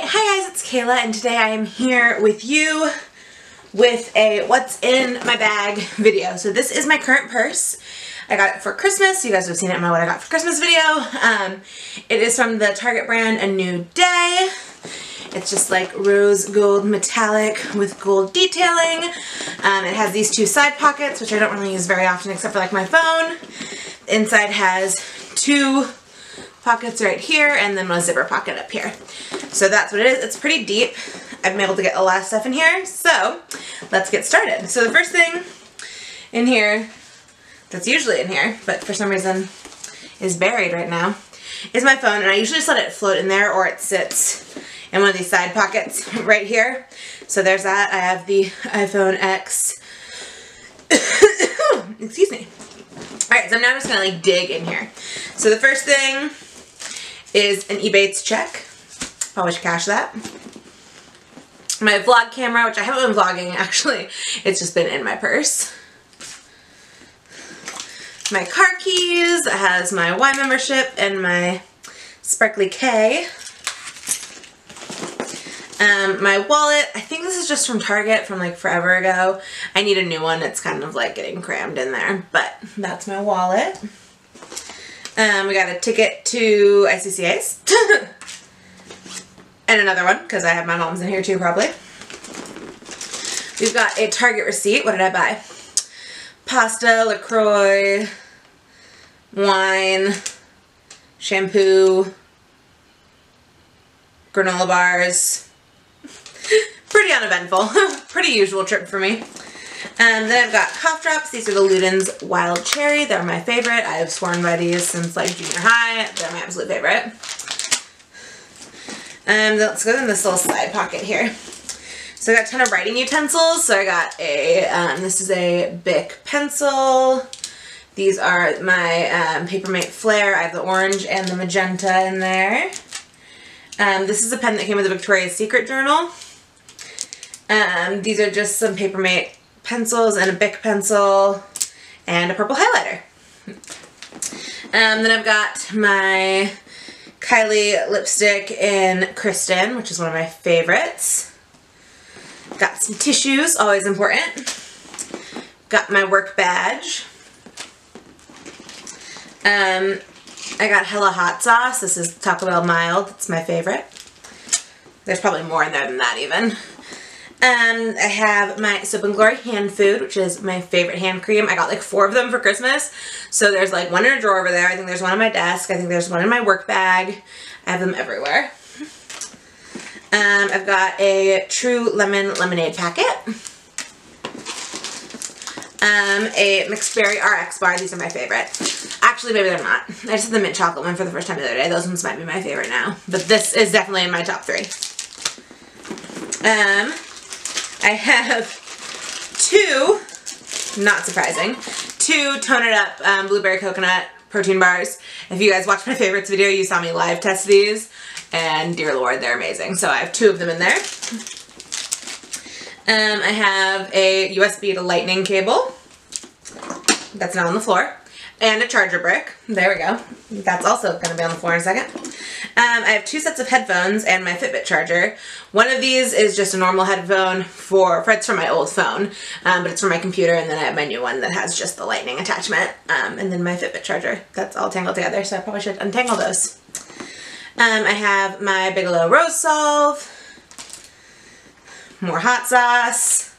Hi guys, it's Kayla, and today I am here with you with a what's in my bag video. So this is my current purse. I got it for Christmas. You guys have seen it in my what I got for Christmas video. It is from the Target brand A New Day. It's just like rose gold metallic with gold detailing. It has these two side pockets, which I don't really use very often except for like my phone. The inside has two pockets right here and then a zipper pocket up here. So that's what it is. It's pretty deep. I've been able to get a lot of stuff in here, so let's get started. So the first thing in here, that's usually in here, but for some reason is buried right now, is my phone, and I usually just let it float in there or it sits in one of these side pockets right here. So there's that. I have the iPhone X. Excuse me. Alright, so now I'm just gonna like dig in here. So the first thing is an Ebates check. Probably should cash that. My vlog camera, which I haven't been vlogging actually, it's just been in my purse. My car keys, it has my Y membership and my Sparkly K. My wallet, I think this is just from Target from like forever ago. I need a new one. It's kind of like getting crammed in there, but that's my wallet. We got a ticket to ICCA's. And another one, because I have my mom's in here too probably. We've got a Target receipt. What did I buy? Pasta, LaCroix, wine, shampoo, granola bars. Pretty uneventful. Pretty usual trip for me. Then I've got cough drops. These are the Luden's Wild Cherry. They're my favorite. I have sworn by these since like junior high. They're my absolute favorite. Let's go in this little side pocket here. So I got a ton of writing utensils. So I got a, this is a Bic pencil. These are my Papermate Flare. I have the orange and the magenta in there. This is a pen that came with the Victoria's Secret journal. These are just some Papermate pencils and a Bic pencil and a purple highlighter. Then I've got my Kylie lipstick in Kristen, which is one of my favorites. Got some tissues, always important. Got my work badge. I got hella hot sauce. This is Taco Bell mild. It's my favorite. There's probably more in there than that even. I have my Soap & Glory hand food, which is my favorite hand cream. I got like 4 of them for Christmas. So there's like one in a drawer over there. I think there's one on my desk. I think there's one in my work bag. I have them everywhere. I've got a True Lemon lemonade packet. A Mixed Berry RX bar. These are my favorite. Actually, maybe they're not. I just had the mint chocolate one for the first time the other day. Those ones might be my favorite now. But this is definitely in my top 3. I have 2, not surprising, 2 Tone It Up blueberry coconut protein bars. If you guys watched my favorites video, you saw me live test these, and dear Lord, they're amazing. So I have 2 of them in there. I have a USB to lightning cable. That's now on the floor. And a charger brick. There we go. That's also going to be on the floor in a second. I have 2 sets of headphones and my Fitbit charger. One of these is just a normal headphone it's from my old phone, but it's for my computer, and then I have my new one that has just the lightning attachment, and then my Fitbit charger. That's all tangled together, so I probably should untangle those. I have my Bigelow Rose Salve, more hot sauce,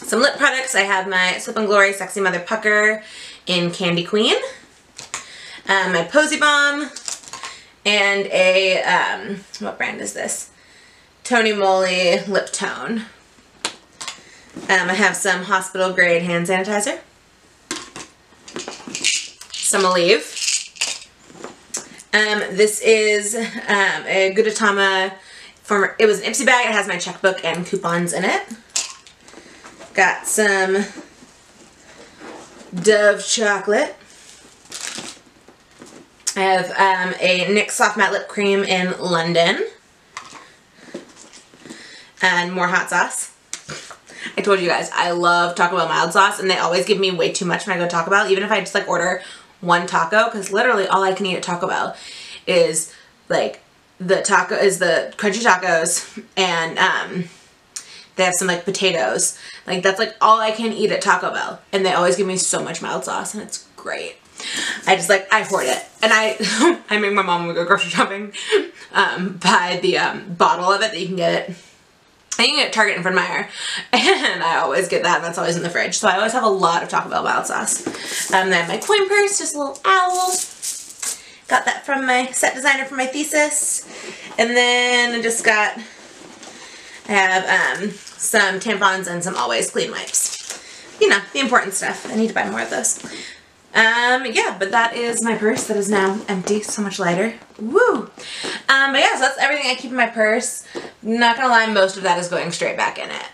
some lip products. I have my Soap & Glory Sexy Mother Pucker in Candy Queen, my Posy Balm, and a, what brand is this? Tony Moly Lip Tone. I have some hospital grade hand sanitizer, some Aleve. This is a Gudetama, it was an Ipsy bag. It has my checkbook and coupons in it. Got some Dove chocolate. I have a NYX Soft Matte Lip Cream in London. And more hot sauce. I told you guys, I love Taco Bell mild sauce, and they always give me way too much when I go to Taco Bell, even if I just like order one taco, because literally all I can eat at Taco Bell is like the crunchy tacos, and they have some like potatoes. Like that's like all I can eat at Taco Bell, and they always give me so much mild sauce, and it's great. I hoard it, and I make my mom when we go grocery shopping buy the bottle of it that you can get it. I can get it at Target and Fred Meyer, and I always get that, and that's always in the fridge. So I always have a lot of Taco Bell mild sauce. Then my coin purse, just a little owl. Got that from my set designer for my thesis. And then I have some tampons and some Always Clean wipes. You know, the important stuff. I need to buy more of those. Yeah, but that is my purse that is now empty, so much lighter. Woo! But yeah, so that's everything I keep in my purse. Not gonna lie, most of that is going straight back in it.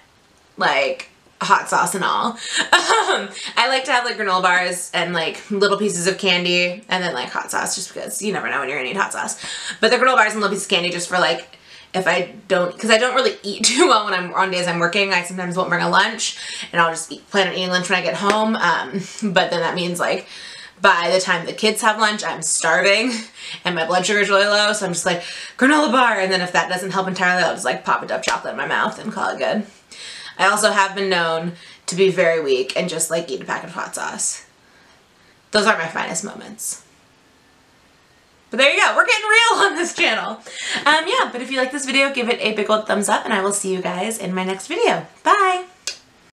Like, hot sauce and all. I like to have like granola bars and like little pieces of candy and then like hot sauce, just because you never know when you're gonna need hot sauce. But the granola bars and little pieces of candy just for like, if I don't, because I don't really eat too well when I'm on days I'm working. I sometimes won't bring a lunch, and I'll just plan on eating lunch when I get home. But then that means like by the time the kids have lunch, I'm starving and my blood sugar is really low. So I'm just like granola bar, and then if that doesn't help entirely, I'll just like pop a Dove chocolate in my mouth and call it good. I also have been known to be very weak and just like eat a packet of hot sauce. Those aren't my finest moments. But there you go, we're getting real on this channel. Yeah, but if you like this video, give it a big old thumbs up, and I will see you guys in my next video. Bye!